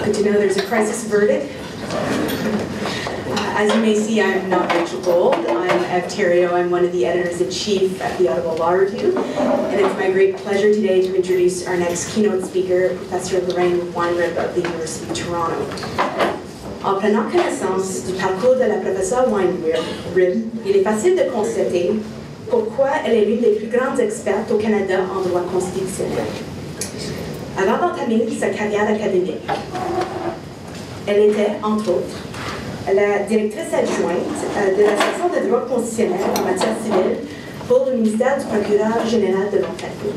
Good to know there's a crisis averted. As you may see, I'm not Rachel Gold. I'm Ontario. I'm one of the editors-in-chief at the Ottawa Law Review. And it's my great pleasure today to introduce our next keynote speaker, Professor Lorraine Weinrib of the University of Toronto. En prenant connaissance du parcours de la professeure Weinrib, il est facile de constater pourquoi elle est l'une des plus grandes expertes au Canada en droit constitutionnel. Avant d'entamer sa carrière académique, elle était, entre autres, la directrice adjointe de la section de droit constitutionnel en matière civile pour le ministère du procureur général de l'Ontario.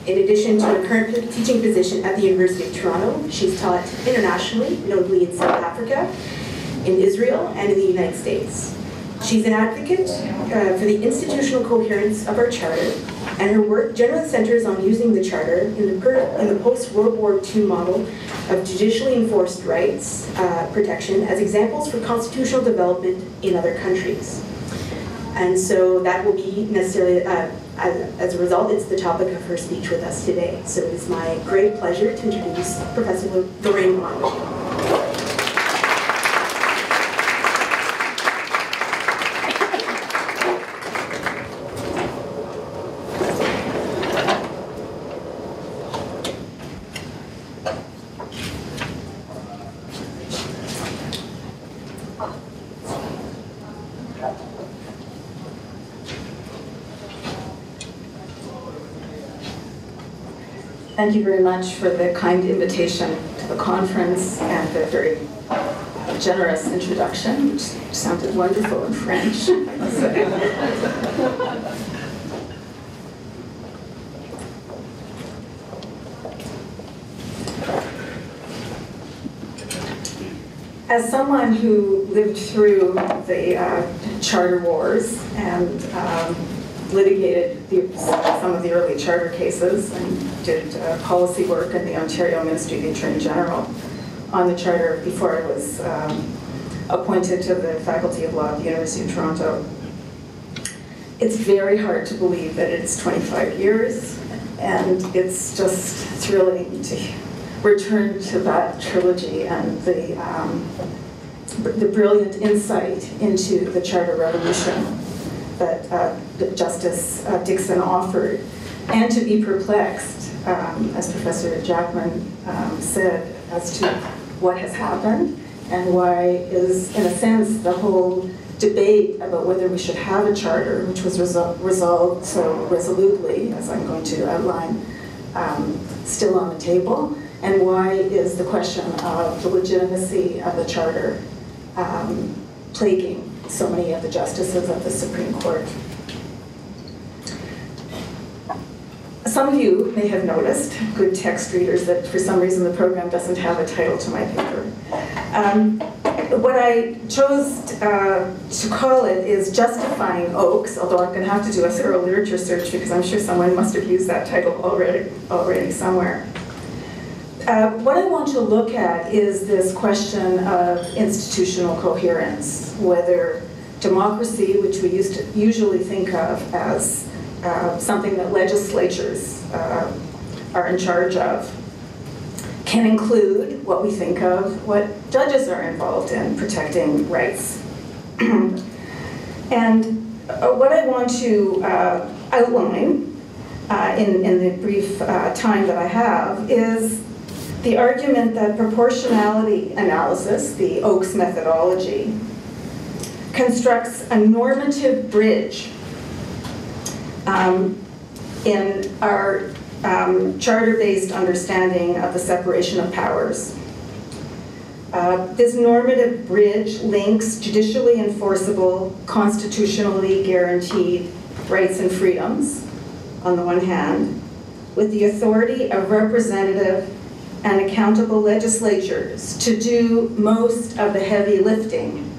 In addition to a current teaching position at the University of Toronto, she's taught internationally, notably in South Africa, in Israel, and in the United States. She's an advocate for the institutional coherence of our charter, and her work generally centers on using the charter in the post-World War II model of judicially enforced rights protection as examples for constitutional development in other countries. And so that will be necessarily, as a result, it's the topic of her speech with us today. So it is my great pleasure to introduce Professor Lorraine Weinrib. Thank you very much for the kind invitation to the conference and the very generous introduction, which sounded wonderful in French. As someone who lived through the charter wars and litigated some of the early charter cases and did policy work in the Ontario Ministry of the Attorney General on the charter before I was appointed to the Faculty of Law at the University of Toronto. It's very hard to believe that it's 25 years, and it's just thrilling to return to that trilogy and the brilliant insight into the charter revolution that Justice Dixon offered, and to be perplexed, as Professor Jackman said, as to what has happened and why is, in a sense, the whole debate about whether we should have a charter, which was resolved so resolutely, as I'm going to outline, still on the table, and why is the question of the legitimacy of the charter plaguing so many of the justices of the Supreme Court. Some of you may have noticed, good text readers, that for some reason the program doesn't have a title to my paper. What I chose to call it is Justifying Oaks, although I'm going to have to do a thorough literature search because I'm sure someone must have used that title already somewhere. What I want to look at is this question of institutional coherence, whether democracy, which we usually think of as something that legislatures are in charge of, can include what we think of what judges are involved in, protecting rights. And what I want to outline in the brief time that I have is the argument that proportionality analysis, the Oaks methodology, constructs a normative bridge in our charter-based understanding of the separation of powers. This normative bridge links judicially enforceable, constitutionally guaranteed rights and freedoms, on the one hand, with the authority of representative and accountable legislatures to do most of the heavy lifting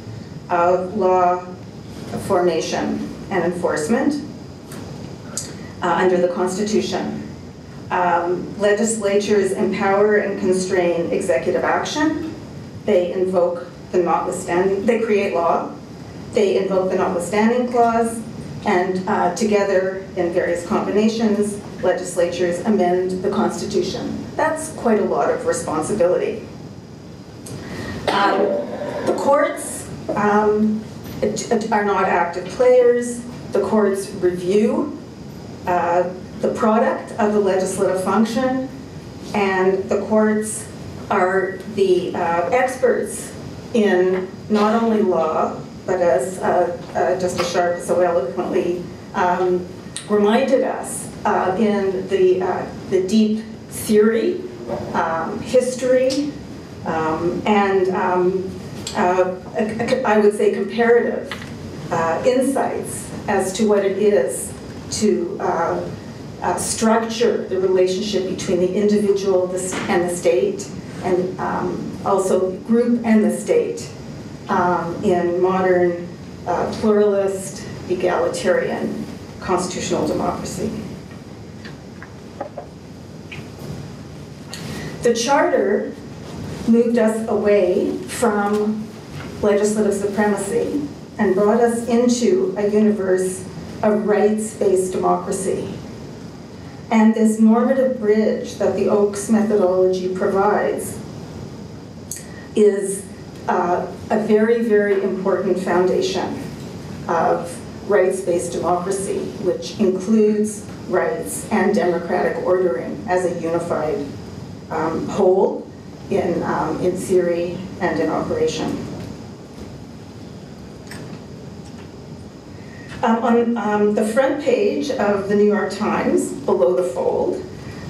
of law formation and enforcement under the Constitution. Legislatures empower and constrain executive action. They invoke the notwithstanding, they create law. They invoke the notwithstanding clause, and together in various combinations, legislatures amend the Constitution. That's quite a lot of responsibility. The courts are not active players. The courts review the product of the legislative function, and the courts are the experts in not only law, but as Justice Sharp so eloquently reminded us, in the deep theory, history, and I would say comparative insights as to what it is to structure the relationship between the individual and the state, and also the group and the state in modern pluralist, egalitarian, constitutional democracy. The Charter moved us away from legislative supremacy and brought us into a universe of rights-based democracy. And this normative bridge that the Oakes methodology provides is a very, very important foundation of rights-based democracy, which includes rights and democratic ordering as a unified whole in theory and in operation. On the front page of the New York Times, below the fold,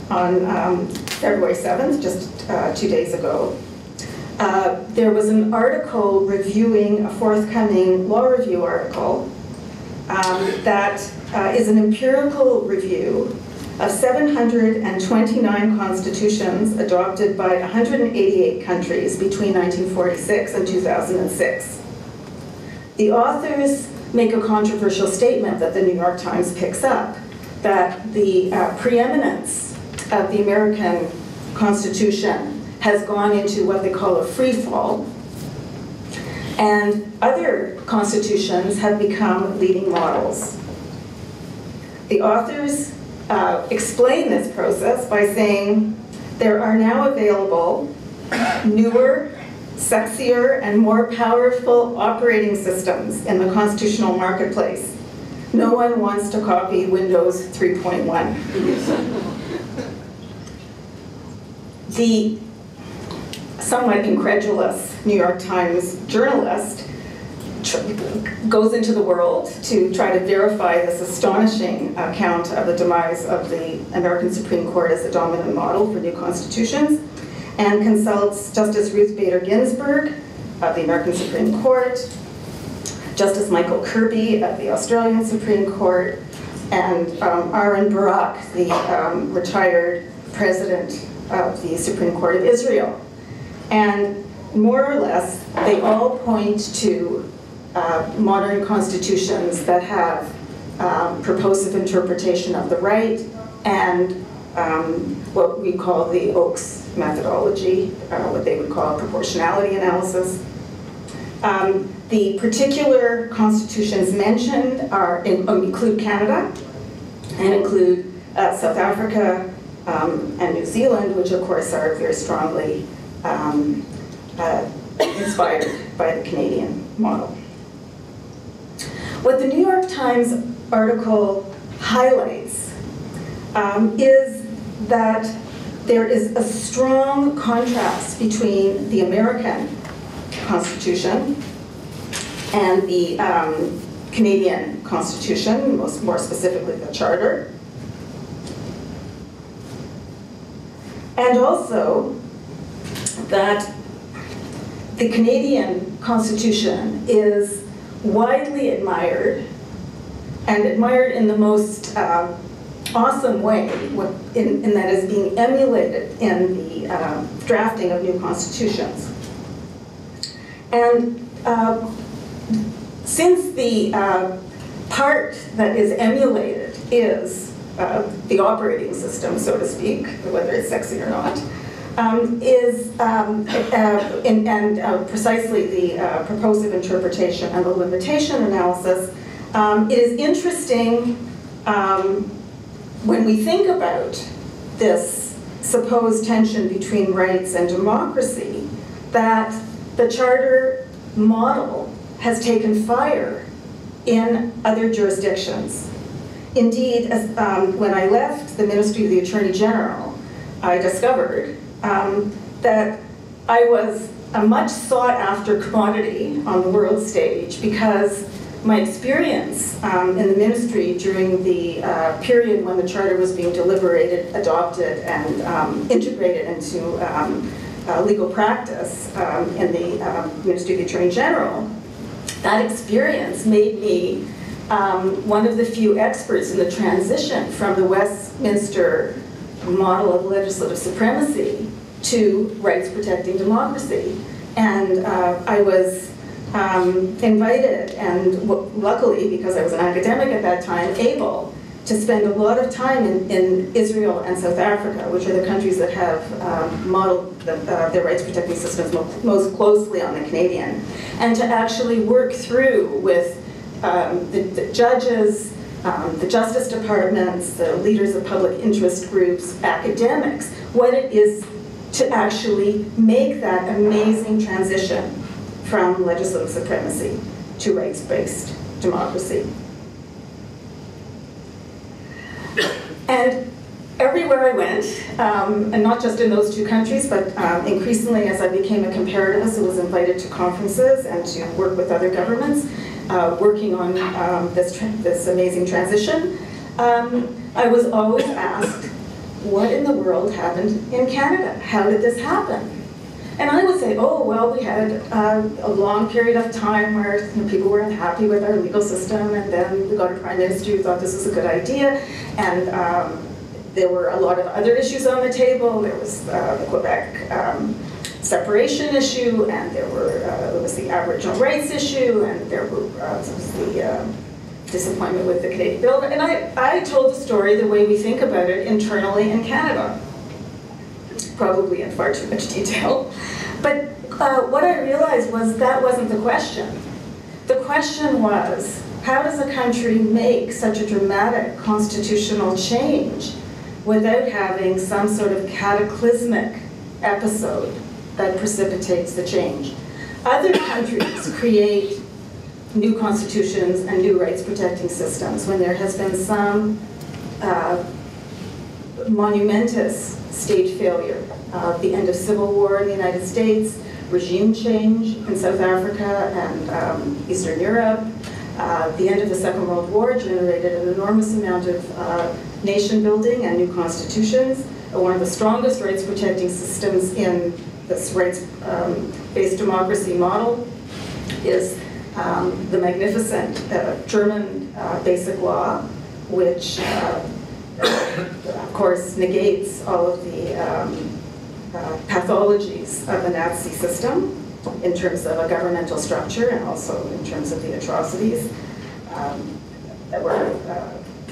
on February 7th, just 2 days ago, there was an article reviewing a forthcoming law review article that is an empirical review of 729 constitutions adopted by 188 countries between 1946 and 2006. The authors make a controversial statement that the New York Times picks up, that the preeminence of the American Constitution has gone into what they call a free fall, and other constitutions have become leading models. The authors explain this process by saying there are now available newer, sexier, and more powerful operating systems in the constitutional marketplace. No one wants to copy Windows 3.1. The somewhat incredulous New York Times journalist goes into the world to try to verify this astonishing account of the demise of the American Supreme Court as the dominant model for new constitutions, and consults Justice Ruth Bader Ginsburg of the American Supreme Court, Justice Michael Kirby of the Australian Supreme Court, and Aaron Barak, the retired president of the Supreme Court of Israel. And more or less, they all point to modern constitutions that have purposive interpretation of the right and what we call the Oakes methodology, what they would call proportionality analysis. The particular constitutions mentioned include Canada and include South Africa and New Zealand, which of course are very strongly inspired by the Canadian model. What the New York Times article highlights is that there is a strong contrast between the American Constitution and the Canadian Constitution, more specifically the Charter. And also that the Canadian Constitution is widely admired, and admired in the most awesome way, in that is being emulated in the drafting of new constitutions. And since the part that is emulated is the operating system, so to speak, whether it's sexy or not, is precisely the purposive interpretation and the limitation analysis. It is interesting when we think about this supposed tension between rights and democracy, that the Charter model has taken fire in other jurisdictions. Indeed, when I left the Ministry of the Attorney General, I discovered that I was a much sought-after commodity on the world stage because my experience in the ministry during the period when the Charter was being deliberated, adopted, and integrated into legal practice in the Ministry of the Attorney General, that experience made me one of the few experts in the transition from the Westminster model of legislative supremacy to rights-protecting democracy. And I was invited, and luckily, because I was an academic at that time, able to spend a lot of time in Israel and South Africa, which are the countries that have modeled their rights-protecting systems most closely on the Canadian, and to actually work through with the judges, the Justice Departments, the leaders of public interest groups, academics, what it is to actually make that amazing transition from legislative supremacy to rights-based democracy. And everywhere I went, and not just in those two countries, but increasingly as I became a comparativist, I was invited to conferences and to work with other governments, working on this amazing transition. I was always asked, what in the world happened in Canada? How did this happen? And I would say, oh, well, we had a long period of time where people were unhappy with our legal system, and then we got a prime minister who thought this was a good idea, and there were a lot of other issues on the table. There was the Quebec separation issue, and there was the Aboriginal rights issue, and there was the disappointment with the Canadian bill. And I told the story the way we think about it internally in Canada, probably in far too much detail. But what I realized was that wasn't the question. The question was, how does a country make such a dramatic constitutional change without having some sort of cataclysmic episode that precipitates the change? Other countries create new constitutions and new rights-protecting systems when there has been some monumentous state failure. The end of civil war in the United States, regime change in South Africa and Eastern Europe, the end of the Second World War generated an enormous amount of nation building and new constitutions. One of the strongest rights-protecting systems in this rights-based democracy model is the magnificent German basic law, which of course negates all of the pathologies of the Nazi system in terms of a governmental structure and also in terms of the atrocities that were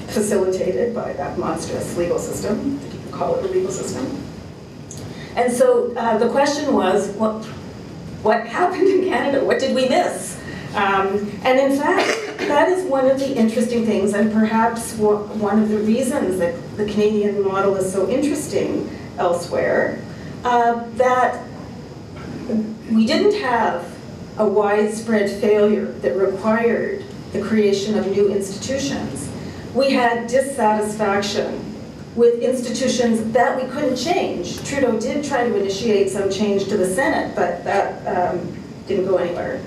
facilitated by that monstrous legal system, if you can call it a legal system. And so the question was, what happened in Canada? What did we miss? And in fact, that is one of the interesting things, and perhaps one of the reasons that the Canadian model is so interesting elsewhere, that we didn't have a widespread failure that required the creation of new institutions. We had dissatisfaction with institutions that we couldn't change. Trudeau did try to initiate some change to the Senate, but that didn't go anywhere.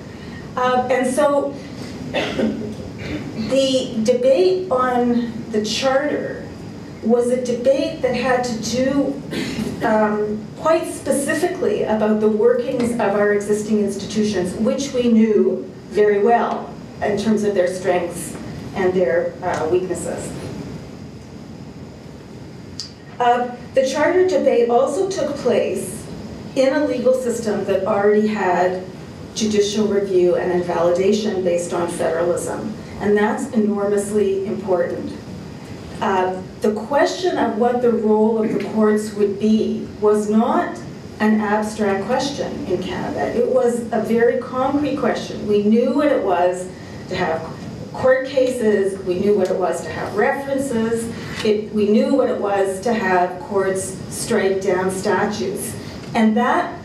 And so the debate on the Charter was a debate that had to do quite specifically about the workings of our existing institutions, which we knew very well in terms of their strengths and their weaknesses. The Charter debate also took place in a legal system that already had judicial review and invalidation based on federalism, and that's enormously important. The question of what the role of the courts would be was not an abstract question in Canada. It was a very concrete question. We knew what it was to have court cases, we knew what it was to have references, we knew what it was to have courts strike down statutes. And that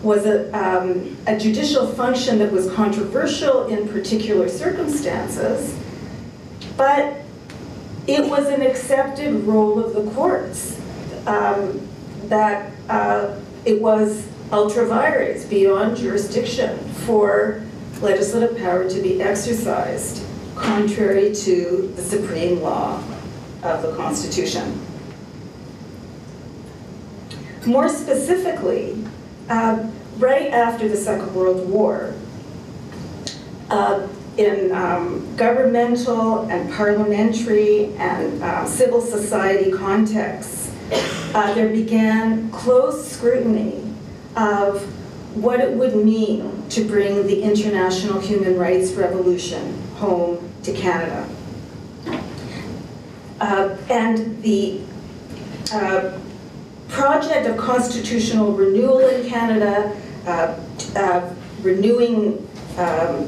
was a judicial function that was controversial in particular circumstances, but it was an accepted role of the courts, that it was ultra vires, beyond jurisdiction, for legislative power to be exercised contrary to the supreme law of the Constitution. More specifically, right after the Second World War, in governmental and parliamentary and civil society contexts, there began close scrutiny of what it would mean to bring the international human rights revolution home to Canada. And the project of constitutional renewal in Canada, renewing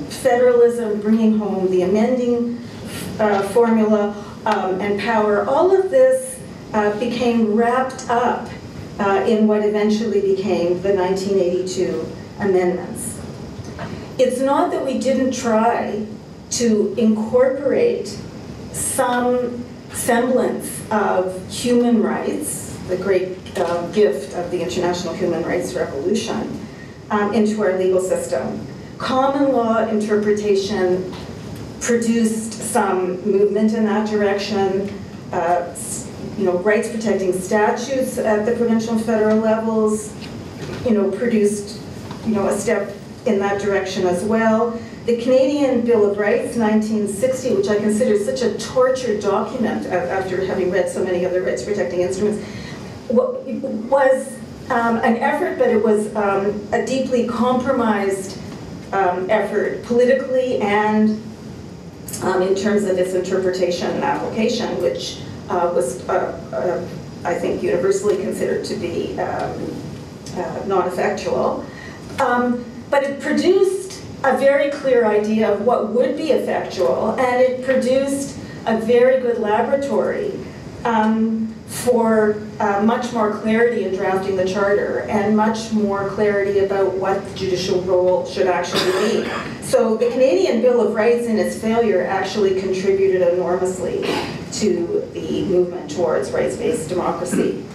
federalism, bringing home the amending formula and power, all of this became wrapped up in what eventually became the 1982 amendments. It's not that we didn't try to incorporate some semblance of human rights, the great gift of the international human rights revolution, into our legal system. Common law interpretation produced some movement in that direction. Rights protecting statutes at the provincial and federal levels, produced, a step in that direction as well. The Canadian Bill of Rights, 1960, which I consider such a tortured document after having read so many other rights protecting instruments, was an effort, but it was a deeply compromised effort politically and in terms of its interpretation and application, which was, I think, universally considered to be non-effectual. But it produced a very clear idea of what would be effectual, and it produced a very good laboratory for much more clarity in drafting the charter and much more clarity about what the judicial role should actually be. So the Canadian Bill of Rights in its failure actually contributed enormously to the movement towards rights-based democracy.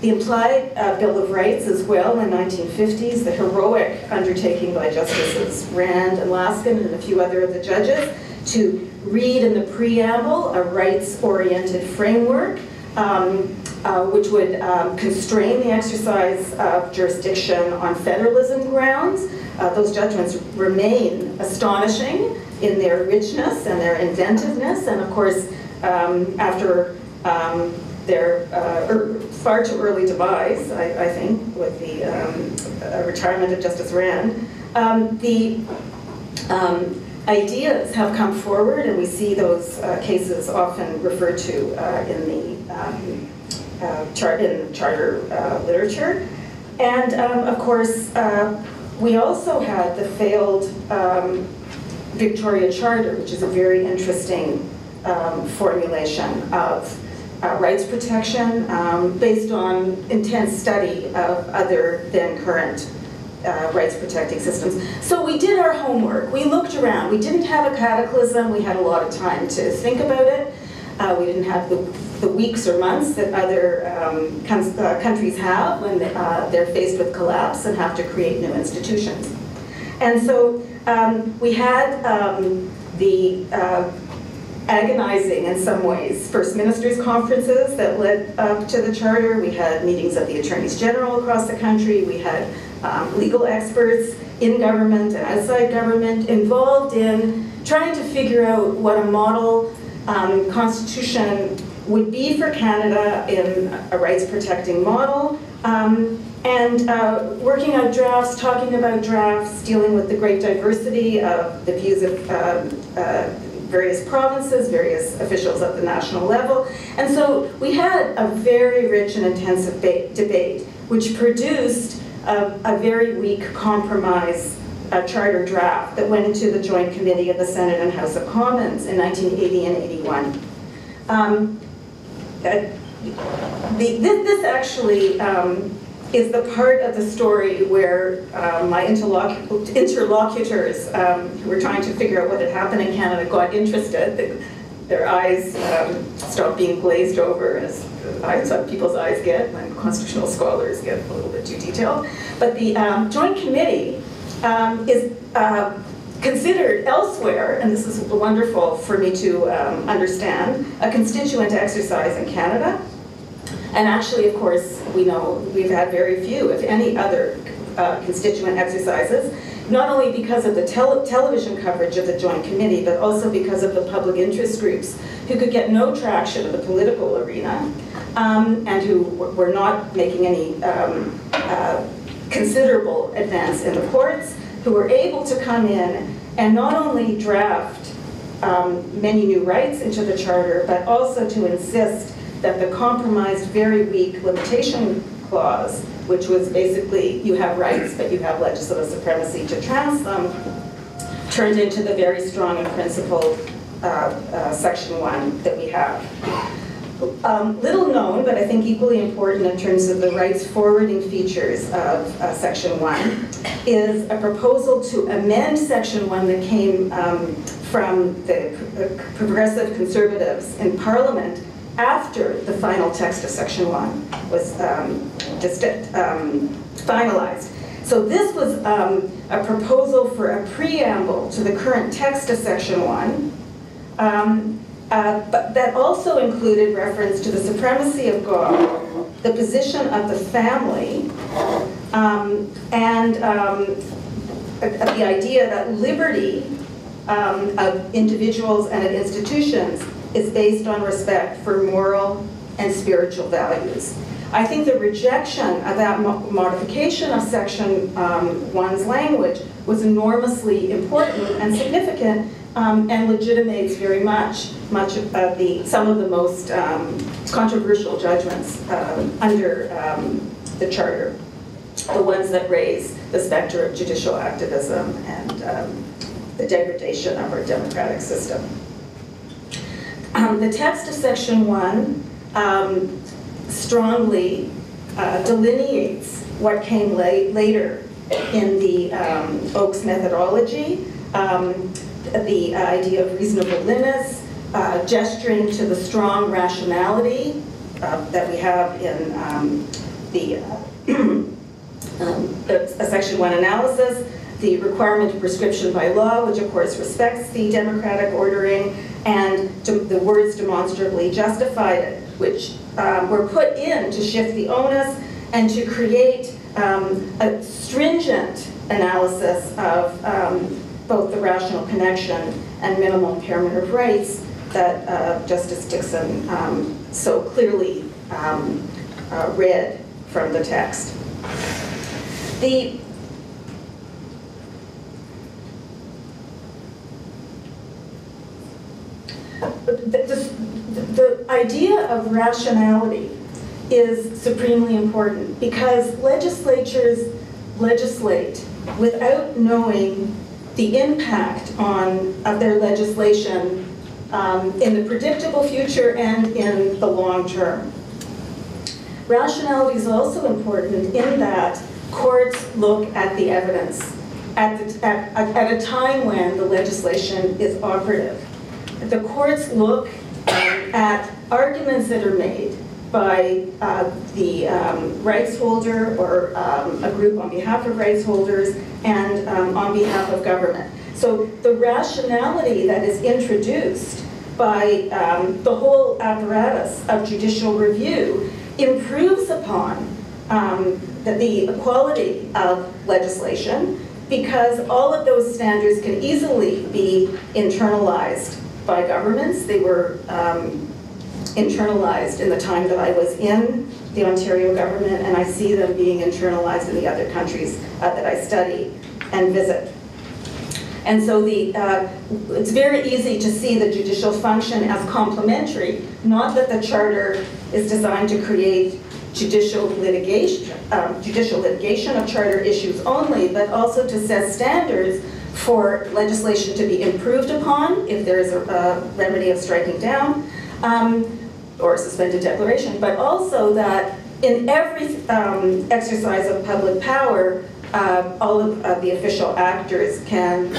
The implied Bill of Rights as well in the 1950s, the heroic undertaking by Justices Rand and Laskin and a few other of the judges to read in the preamble a rights-oriented framework which would constrain the exercise of jurisdiction on federalism grounds. Those judgments remain astonishing in their richness and their inventiveness, and of course, after their far too early demise, I think, with the retirement of Justice Rand, the ideas have come forward, and we see those cases often referred to in the charter literature. And of course, we also had the failed Victoria Charter, which is a very interesting formulation of rights protection based on intense study of other than current rights protecting systems. So we did our homework. We looked around. We didn't have a cataclysm. We had a lot of time to think about it. We didn't have the weeks or months that other countries have when they're faced with collapse and have to create new institutions. And so we had the agonizing, in some ways, First Ministers' conferences that led up to the Charter. We had meetings of the Attorneys General across the country. We had legal experts in government and outside government involved in trying to figure out what a model constitution would be for Canada in a rights-protecting model, and working out drafts, talking about drafts, dealing with the great diversity of the views of various provinces, various officials at the national level. And so we had a very rich and intensive debate, which produced a very weak compromise charter draft that went into the Joint Committee of the Senate and House of Commons in 1980 and 81. This actually is the part of the story where my interlocutors who were trying to figure out what had happened in Canada got interested. Their eyes stopped being glazed over, as people's eyes get when constitutional scholars get a little bit too detailed. But the Joint Committee is considered elsewhere, and this is wonderful for me to understand, a constituent exercise in Canada. And actually, of course, we know we've had very few, if any, other constituent exercises, not only because of the television coverage of the Joint Committee, but also because of the public interest groups who could get no traction in the political arena and who were not making any considerable advance in the courts, who were able to come in and not only draft many new rights into the Charter, but also to insist that the compromised, very weak limitation clause, which was basically you have rights, but you have legislative supremacy to trounce them, turned into the very strong and principled Section 1 that we have. Little known, but I think equally important in terms of the rights forwarding features of Section 1, is a proposal to amend Section 1 that came from the progressive conservatives in Parliament after the final text of Section 1 was finalized. So this was a proposal for a preamble to the current text of Section 1, but that also included reference to the supremacy of God, the position of the family, and the idea that liberty of individuals and of institutions is based on respect for moral and spiritual values. I think the rejection of that modification of Section 1's language was enormously important and significant, and legitimates very much of some of the most controversial judgments under the Charter, the ones that raise the specter of judicial activism and the degradation of our democratic system. The text of Section 1 strongly delineates what came later in the Oakes methodology, the idea of reasonable limits, gesturing to the strong rationality that we have in the Section 1 analysis, the requirement of prescription by law, which of course respects the democratic ordering, and the words demonstrably justified, which were put in to shift the onus and to create a stringent analysis of both the rational connection and minimal impairment of rights that Justice Dixon so clearly read from the text. The idea of rationality is supremely important because legislatures legislate without knowing the impact of their legislation in the predictable future and in the long term. Rationality is also important in that courts look at the evidence at a time when the legislation is operative. The courts look at arguments that are made by the rights holder or a group on behalf of rights holders and on behalf of government. So the rationality that is introduced by the whole apparatus of judicial review improves upon the quality of legislation because all of those standards can easily be internalized by governments. They were internalized in the time that I was in the Ontario government, and I see them being internalized in the other countries that I study and visit. And so it's very easy to see the judicial function as complementary, not that the Charter is designed to create judicial litigation of Charter issues only, but also to set standards for legislation to be improved upon if there is a remedy of striking down, or suspended declaration, but also that in every exercise of public power, all of the official actors can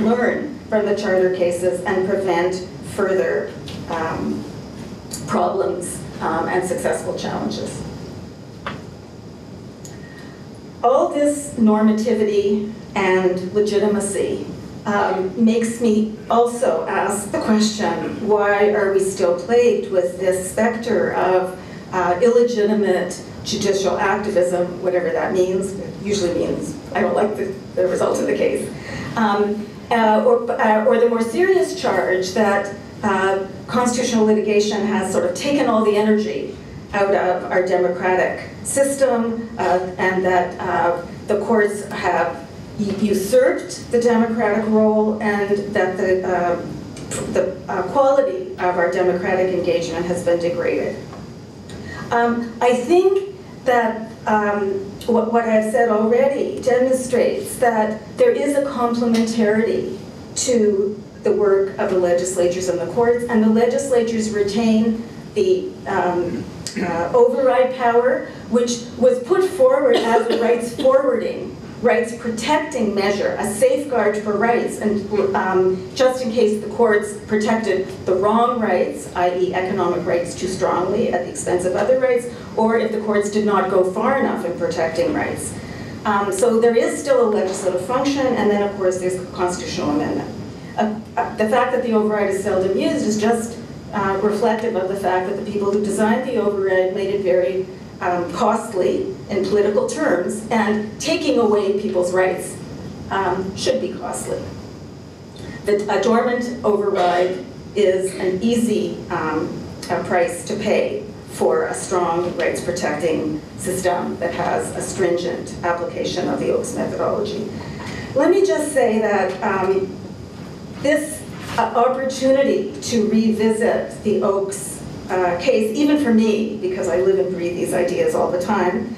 learn from the charter cases and prevent further problems and successful challenges. All this normativity and legitimacy makes me also ask the question, why are we still plagued with this specter of illegitimate judicial activism, whatever that means? It usually means I don't like the result of the case. Or the more serious charge that constitutional litigation has sort of taken all the energy out of our democratic system, and that the courts have usurped the democratic role, and that the quality of our democratic engagement has been degraded. I think that what I've said already demonstrates that there is a complementarity to the work of the legislatures and the courts, and the legislatures retain the override power, which was put forward as a rights protecting measure, a safeguard for rights, and just in case the courts protected the wrong rights, i.e. economic rights too strongly at the expense of other rights, or if the courts did not go far enough in protecting rights. So there is still a legislative function, and then of course there's constitutional amendment. The fact that the override is seldom used is just reflective of the fact that the people who designed the override made it very costly in political terms, and taking away people's rights should be costly. A dormant override is an easy price to pay for a strong rights-protecting system that has a stringent application of the Oakes methodology. Let me just say that this opportunity to revisit the Oakes case, even for me, because I live and breathe these ideas all the time,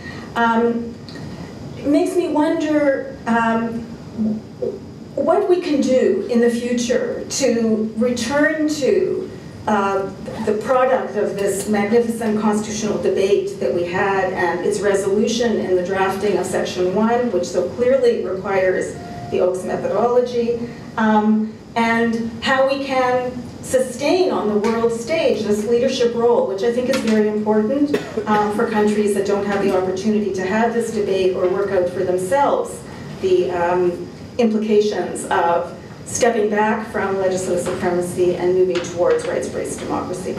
it makes me wonder what we can do in the future to return to the product of this magnificent constitutional debate that we had and its resolution in the drafting of Section 1, which so clearly requires the Oakes methodology, and how we can sustain on the world stage this leadership role, which I think is very important for countries that don't have the opportunity to have this debate or work out for themselves the implications of stepping back from legislative supremacy and moving towards rights-based democracy.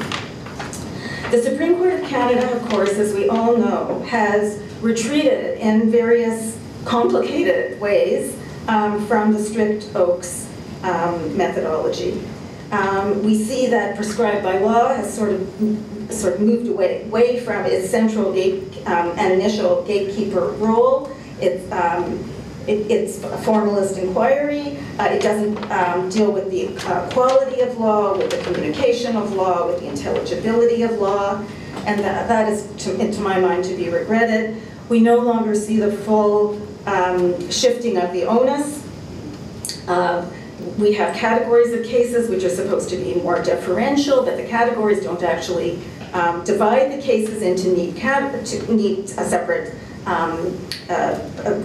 The Supreme Court of Canada, of course, as we all know, has retreated in various complicated ways from the strict Oakes methodology. We see that prescribed by law has sort of moved away from its central and initial gatekeeper role. It's a formalist inquiry. It doesn't deal with the quality of law, with the communication of law, with the intelligibility of law, and that is, to my mind, to be regretted. We no longer see the full shifting of the onus. We have categories of cases which are supposed to be more deferential, but the categories don't actually divide the cases into neat separate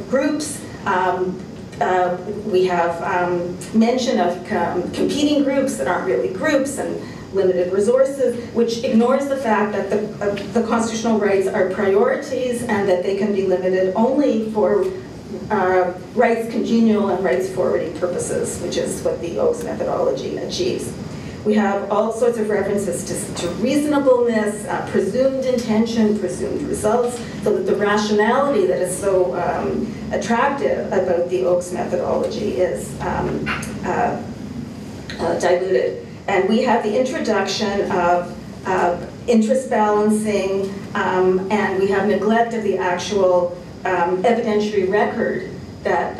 groups. We have mention of competing groups that aren't really groups, and limited resources, which ignores the fact that the constitutional rights are priorities and that they can be limited only for rights congenial and rights forwarding purposes, which is what the Oakes methodology achieves. We have all sorts of references to reasonableness, presumed intention, presumed results, so that the rationality that is so attractive about the Oakes methodology is diluted. And we have the introduction of interest balancing, and we have neglect of the actual evidentiary record that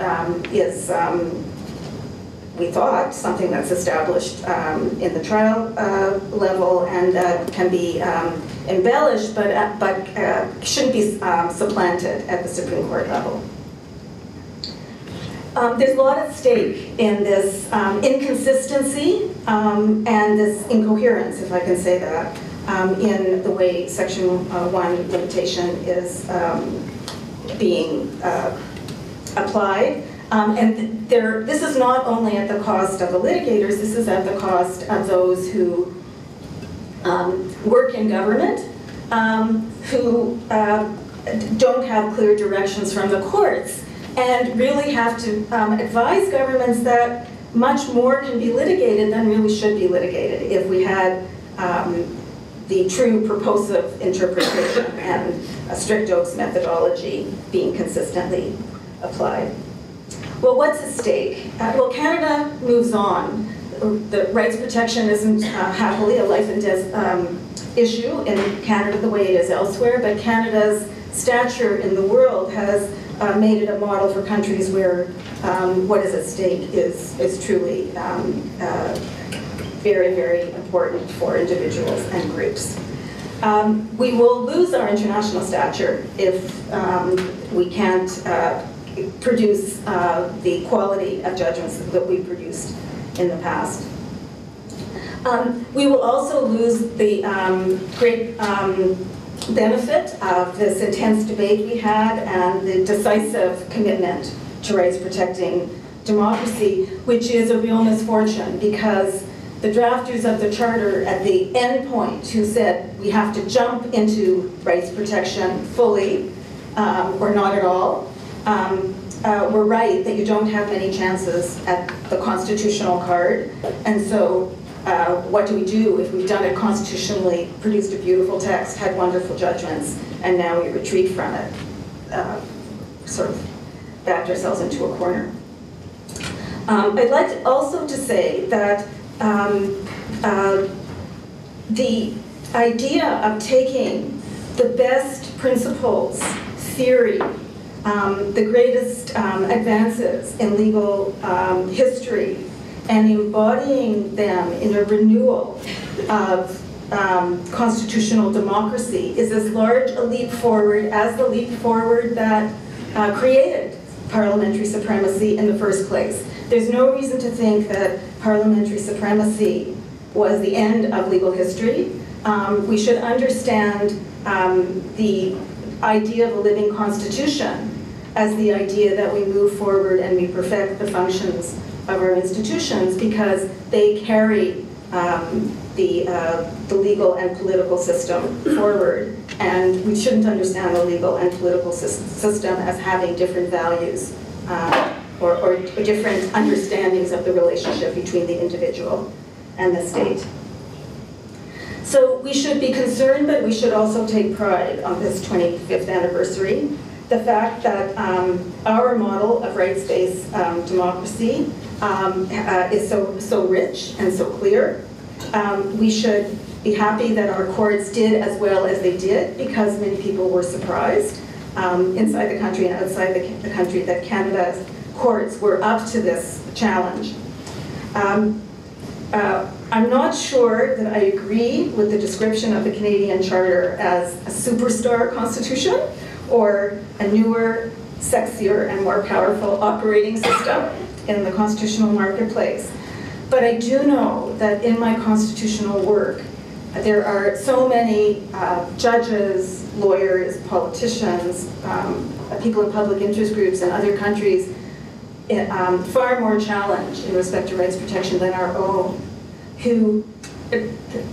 is, we thought, something that's established in the trial level and that can be embellished, but shouldn't be supplanted at the Supreme Court level. there's a lot at stake in this inconsistency and this incoherence, if I can say that, in the way Section 1 limitation is being applied. And this is not only at the cost of the litigators, this is at the cost of those who work in government, who don't have clear directions from the courts, and really have to advise governments that much more can be litigated than really should be litigated if we had the true purposive interpretation and a strict oaths methodology being consistently applied. Well, what's at stake? Well, Canada moves on. The rights protection isn't happily a life and death issue in Canada the way it is elsewhere, but Canada's stature in the world has made it a model for countries where what is at stake is truly very, very important for individuals and groups. We will lose our international stature if we can't produce the quality of judgments that we produced in the past. We will also lose the great benefit of this intense debate we had and the decisive commitment to rights protecting democracy, which is a real misfortune because the drafters of the charter at the end point who said we have to jump into rights protection fully or not at all were right that you don't have many chances at the constitutional card. And so what do we do if we've done it constitutionally, produced a beautiful text, had wonderful judgments, and now we retreat from it, sort of backed ourselves into a corner. I'd like also to say that the idea of taking the best principles, theory, the greatest advances in legal history, and embodying them in a renewal of constitutional democracy is as large a leap forward as the leap forward that created parliamentary supremacy in the first place. There's no reason to think that parliamentary supremacy was the end of legal history. We should understand the idea of a living constitution as the idea that we move forward and we perfect the functions of our institutions because they carry the legal and political system forward. And we shouldn't understand the legal and political system as having different values or different understandings of the relationship between the individual and the state. So we should be concerned, but we should also take pride on this 25th anniversary. The fact that our model of rights-based democracy is so rich and so clear. We should be happy that our courts did as well as they did because many people were surprised inside the country and outside the country that Canada's courts were up to this challenge. I'm not sure that I agree with the description of the Canadian Charter as a superstar constitution or a newer, sexier, and more powerful operating system in the constitutional marketplace. But I do know that in my constitutional work, there are so many judges, lawyers, politicians, people in public interest groups in other countries far more challenged in respect to rights protection than our own, who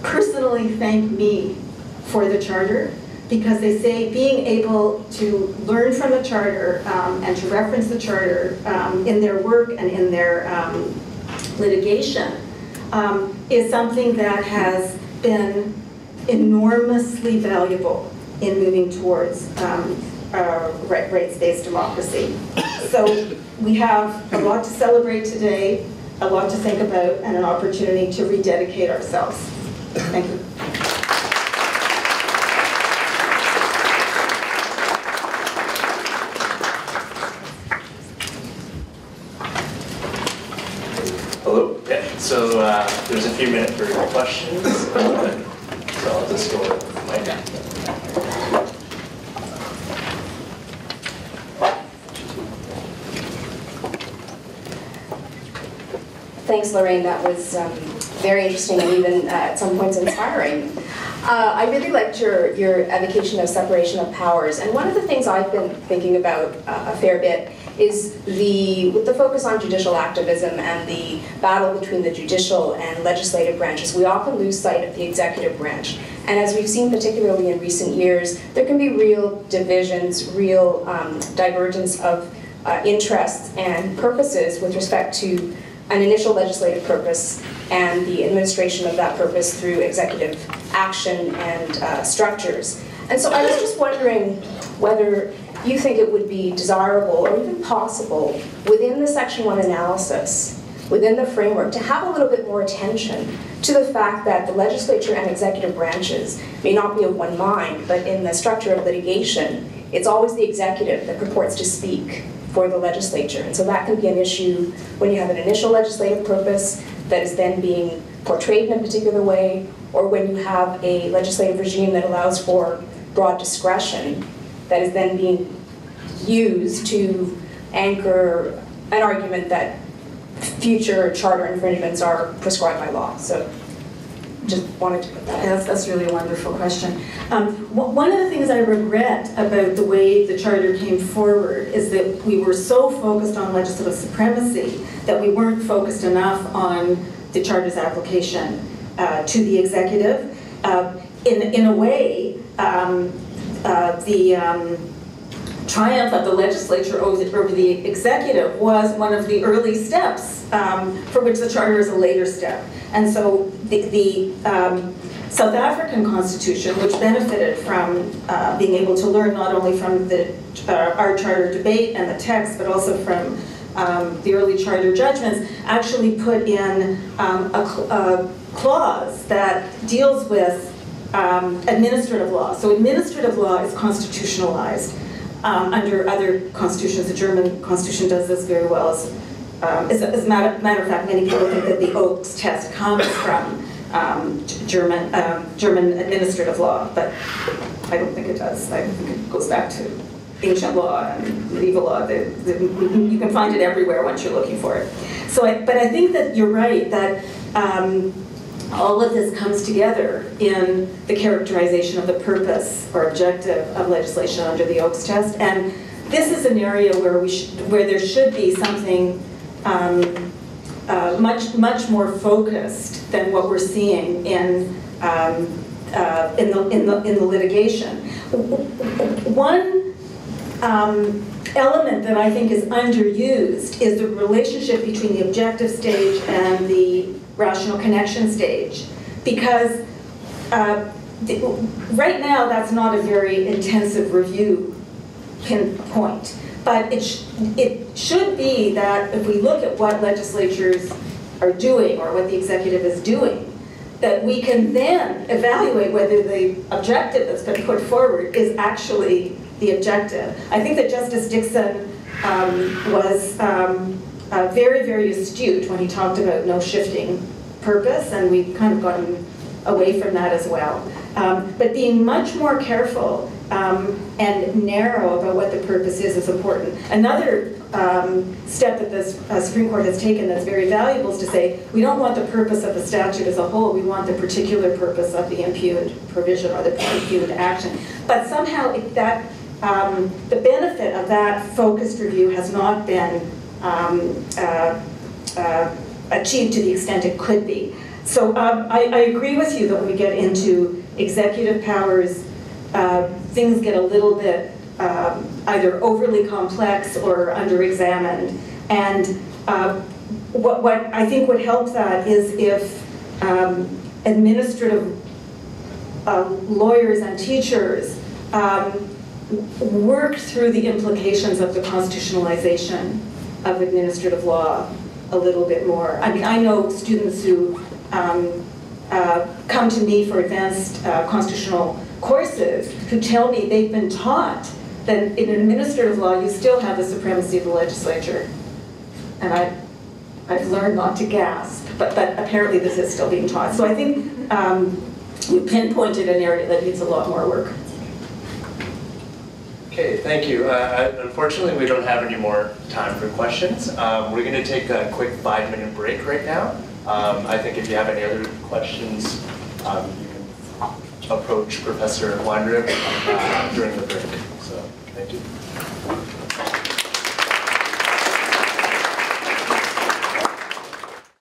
personally thank me for the Charter because they say being able to learn from the Charter and to reference the Charter in their work and in their litigation is something that has been enormously valuable in moving towards rights-based democracy. So we have a lot to celebrate today, a lot to think about, and an opportunity to rededicate ourselves. Thank you. Hello. Yeah. So there's a few minutes for questions. So I'll just go with my hand. Thanks, Lorraine. That was very interesting and even at some points inspiring. I really liked your evocation of separation of powers. And one of the things I've been thinking about a fair bit is with the focus on judicial activism and the battle between the judicial and legislative branches, we often lose sight of the executive branch. And as we've seen particularly in recent years, there can be real divisions, real divergence of interests and purposes with respect to an initial legislative purpose and the administration of that purpose through executive action and structures. And so I was just wondering whether you think it would be desirable or even possible within the Section 1 analysis, within the framework, to have a little bit more attention to the fact that the legislature and executive branches may not be of one mind, but in the structure of litigation, it's always the executive that purports to speak for the legislature. And so that can be an issue when you have an initial legislative purpose that is then being portrayed in a particular way, or when you have a legislative regime that allows for broad discretion that is then being used to anchor an argument that future charter infringements are prescribed by law. So just wanted to put that in. That's really a wonderful question. One of the things I regret about the way the charter came forward is that we were so focused on legislative supremacy that we weren't focused enough on the charter's application to the executive. In a way, the triumph of the legislature over the executive was one of the early steps for which the charter is a later step. And so the South African Constitution, which benefited from being able to learn not only from our charter debate and the text, but also from the early charter judgments, actually put in a clause that deals with administrative law. So administrative law is constitutionalized under other constitutions. The German constitution does this very well. As a matter of fact, many people think that the Oakes test comes from German administrative law, but I don't think it does. I think it goes back to ancient law and medieval law. You can find it everywhere once you're looking for it. But I think that you're right that all of this comes together in the characterization of the purpose or objective of legislation under the Oakes test. And this is an area where there should be something much more focused than what we're seeing in the litigation. One element that I think is underused is the relationship between the objective stage and the rational connection stage, because right now that's not a very intensive review pinpoint, but it should be that if we look at what legislatures are doing or what the executive is doing, that we can then evaluate whether the objective that's been put forward is actually the objective. I think that Justice Dixon was very, very astute when he talked about no shifting purpose, and we've kind of gotten away from that as well. But being much more careful and narrow about what the purpose is important. Another step that the Supreme Court has taken that's very valuable is to say, we don't want the purpose of the statute as a whole, we want the particular purpose of the impugned provision or the impugned action. But somehow the benefit of that focused review has not been achieved to the extent it could be. So I agree with you that when we get into executive powers, things get a little bit either overly complex or under-examined. And what I think would help that is if administrative lawyers and teachers work through the implications of the constitutionalization of administrative law a little bit more. I mean, I know students who come to me for advanced constitutional courses who tell me they've been taught that in administrative law you still have the supremacy of the legislature. And I've learned not to gasp, but apparently this is still being taught. So I think you pinpointed an area that needs a lot more work. Okay, thank you. Unfortunately, we don't have any more time for questions. We're going to take a quick 5-minute break right now. I think if you have any other questions, you can approach Professor Weinrib during the break. So, thank you.